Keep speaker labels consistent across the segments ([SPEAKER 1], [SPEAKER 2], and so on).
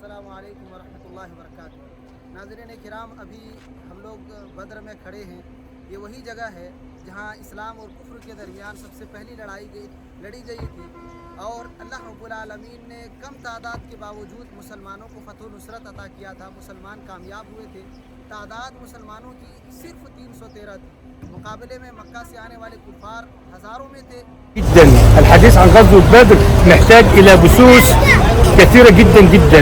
[SPEAKER 1] السلام علیکم ورحمۃ اللہ وبرکاتہ۔ ناظرین کرام، ابھی ہم لوگ بدر میں کھڑے ہیں۔ یہ وہی جگہ ہے جہاں اسلام اور کفر کے درمیان سب سے پہلی لڑی گئی تھی، اور اللہ رب العالمین نے کم تعداد کے باوجود مسلمانوں کو فتح و نصرت عطا کیا تھا۔ مسلمان کامیاب ہوئے تھے۔ تعداد مسلمانوں کی صرف 313 تھی، مقابلے میں مکہ سے آنے والے کفار ہزاروں میں تھے۔
[SPEAKER 2] جدا الحديث عن غزوة بدر محتاج إلى بثوث كثيرة جدا جدا،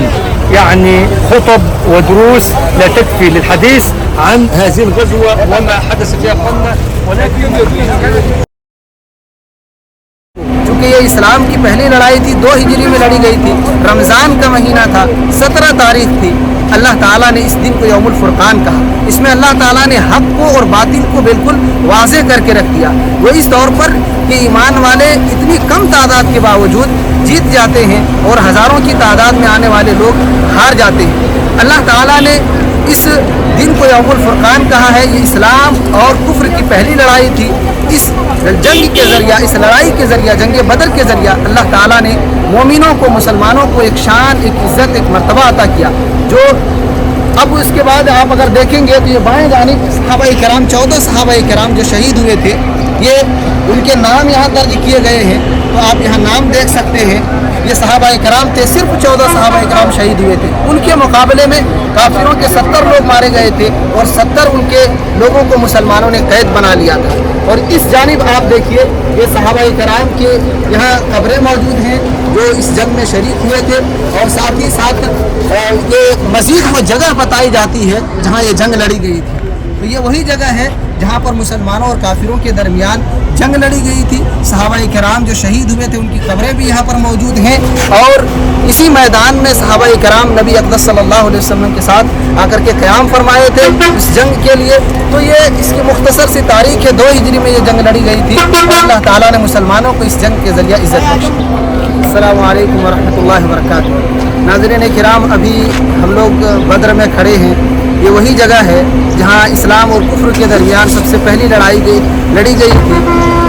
[SPEAKER 2] يعني خطب ودروس لا تكفي للحديث عن هذه الغزوة وما حدث فيها قلنا، ولكن
[SPEAKER 1] چونکہ یہ اسلام کی پہلی لڑائی تھی، 2 ہجری میں لڑی گئی تھی، رمضان کا مہینہ تھا، 17 تاریخ تھی۔ اللہ تعالیٰ نے اس دن کو یوم الفرقان کہا۔ اس میں اللہ تعالیٰ نے حق کو اور باطل کو بالکل واضح کر کے رکھ دیا، وہ اس طور پر کہ ایمان والے اتنی کم تعداد کے باوجود جیت جاتے ہیں اور ہزاروں کی تعداد میں آنے والے لوگ ہار جاتے ہیں۔ اللہ تعالیٰ نے اس دن کو یوم الفرقان کہا ہے۔ یہ اسلام اور کفر کی پہلی لڑائی تھی۔ اس جنگ کے ذریعہ، اس لڑائی کے ذریعہ، جنگ بدر کے ذریعہ اللہ تعالیٰ نے مومنوں کو، مسلمانوں کو ایک شان، ایک عزت، ایک مرتبہ عطا کیا، جو اب اس کے بعد آپ اگر دیکھیں گے تو یہ بائیں جانب صحابہ کرام، 14 صحابہ کرام جو شہید ہوئے تھے، یہ ان کے نام یہاں درج کیے گئے ہیں، تو آپ یہاں نام دیکھ سکتے ہیں۔ یہ صحابہ کرام تھے، صرف 14 صحابہ کرام شہید ہوئے تھے۔ ان کے مقابلے میں کافروں کے 70 لوگ مارے گئے تھے، اور 70 ان کے لوگوں کو مسلمانوں نے قید بنا لیا تھا۔ اور اس جانب آپ دیکھیے، یہ صحابہ کرام کے یہاں قبریں موجود ہیں جو اس جنگ میں شریک ہوئے تھے، اور ساتھ ہی ساتھ یہ مزید وہ جگہ بتائی جاتی ہے جہاں یہ جنگ لڑی گئی تھی۔ تو یہ وہی جگہ ہے جہاں پر مسلمانوں اور کافروں کے درمیان جنگ لڑی گئی تھی۔ صحابہ کرام جو شہید ہوئے تھے ان کی قبریں بھی یہاں پر موجود ہیں، اور اسی میدان میں صحابہ کرام نبی اقدس صلی اللہ علیہ وسلم کے ساتھ آ کر کے قیام فرمائے تھے اس جنگ کے لیے۔ تو یہ اس کی مختصر سی تاریخ ہے، 2 ہجری میں یہ جنگ لڑی گئی تھی، اور اللہ تعالیٰ نے مسلمانوں کو اس جنگ کے ذریعہ عزت بخشی۔ السلام علیکم ورحمۃ اللہ وبرکاتہ۔ ناظرین کرام، ابھی ہم لوگ بدر میں کھڑے ہیں۔ یہ وہی جگہ ہے جہاں اسلام اور کفر کے درمیان سب سے پہلی لڑی گئی تھی،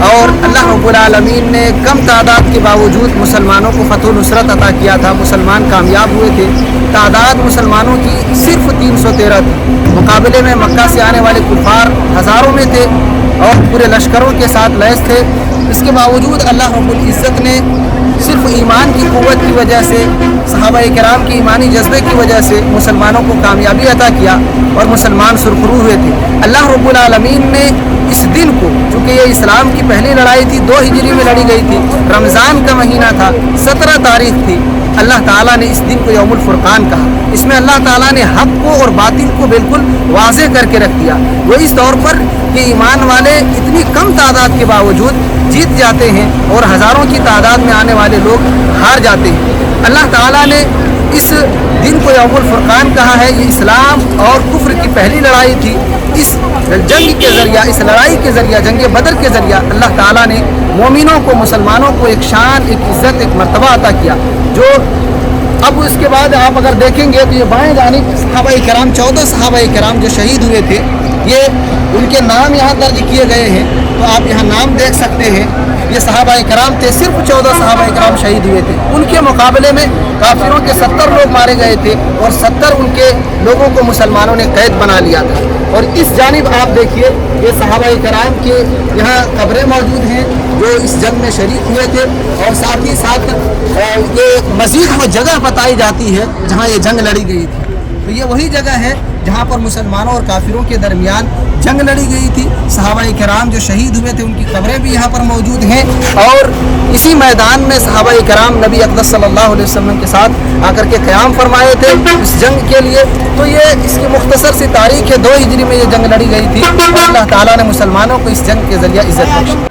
[SPEAKER 1] اور اللہ رب العالمین نے کم تعداد کے باوجود مسلمانوں کو فتح و نصرت عطا کیا تھا۔ مسلمان کامیاب ہوئے تھے۔ تعداد مسلمانوں کی صرف 313 تھی، مقابلے میں مکہ سے آنے والے کفار ہزاروں میں تھے اور پورے لشکروں کے ساتھ لیس تھے۔ اس کے باوجود اللہ رب العزت نے صرف ایمان کی قوت کی وجہ سے، صحابہ کرام کی ایمانی جذبے کی وجہ سے مسلمانوں کو کامیابی عطا کیا، اور مسلمان سرخرو ہوئے تھے۔ اللہ رب العالمین نے اس دن کو، چونکہ یہ اسلام کی پہلی لڑائی تھی، 2 ہجری میں لڑی گئی تھی، رمضان کا مہینہ تھا، 17 تاریخ تھی، اللہ تعالیٰ نے اس دن کو یوم الفرقان کہا۔ اس میں اللہ تعالیٰ نے حق کو اور باطل کو بالکل واضح کر کے رکھ دیا، وہ اس طور پر کہ ایمان والے اتنی کم تعداد کے باوجود جیت جاتے ہیں اور ہزاروں کی تعداد میں آنے والے لوگ ہار جاتے ہیں۔ اللہ تعالیٰ نے اس دن کو یوم الفرقان کہا ہے۔ یہ اسلام اور کفر کی پہلی لڑائی تھی۔ اس جنگ کے ذریعہ، اس لڑائی کے ذریعہ، جنگ بدر کے ذریعہ اللہ تعالیٰ نے مومنوں کو، مسلمانوں کو ایک شان، ایک عزت، ایک مرتبہ عطا کیا، جو اب اس کے بعد آپ اگر دیکھیں گے تو یہ بائیں جانب صحابہ کرام، 14 صحابہ کرام جو شہید ہوئے تھے، یہ ان کے نام یہاں درج کیے گئے ہیں، تو آپ یہاں نام دیکھ سکتے ہیں۔ یہ صحابہ کرام تھے، صرف 14 صحابہ کرام شہید ہوئے تھے۔ ان کے مقابلے میں کافروں کے 70 لوگ مارے گئے تھے، اور 70 ان کے لوگوں کو مسلمانوں نے قید بنا لیا تھا۔ اور اس جانب آپ دیکھیے، یہ صحابہ کرام کے یہاں قبریں موجود ہیں جو اس جنگ میں شریک ہوئے تھے، اور ساتھ ہی ساتھ یہ مزید وہ جگہ بتائی جاتی ہے جہاں یہ جنگ لڑی گئی تھی۔ تو یہ وہی جگہ ہے جہاں پر مسلمانوں اور کافروں کے درمیان جنگ لڑی گئی تھی۔ صحابہ کرام جو شہید ہوئے تھے ان کی قبریں بھی یہاں پر موجود ہیں، اور اسی میدان میں صحابہ کرام نبی اقدس صلی اللہ علیہ وسلم کے ساتھ آ کر کے قیام فرمائے تھے اس جنگ کے لیے۔ تو یہ اس کی مختصر سی تاریخ ہے، 2 ہجری میں یہ جنگ لڑی گئی تھی، اور اللہ تعالیٰ نے مسلمانوں کو اس جنگ کے ذریعہ عزت بخشی۔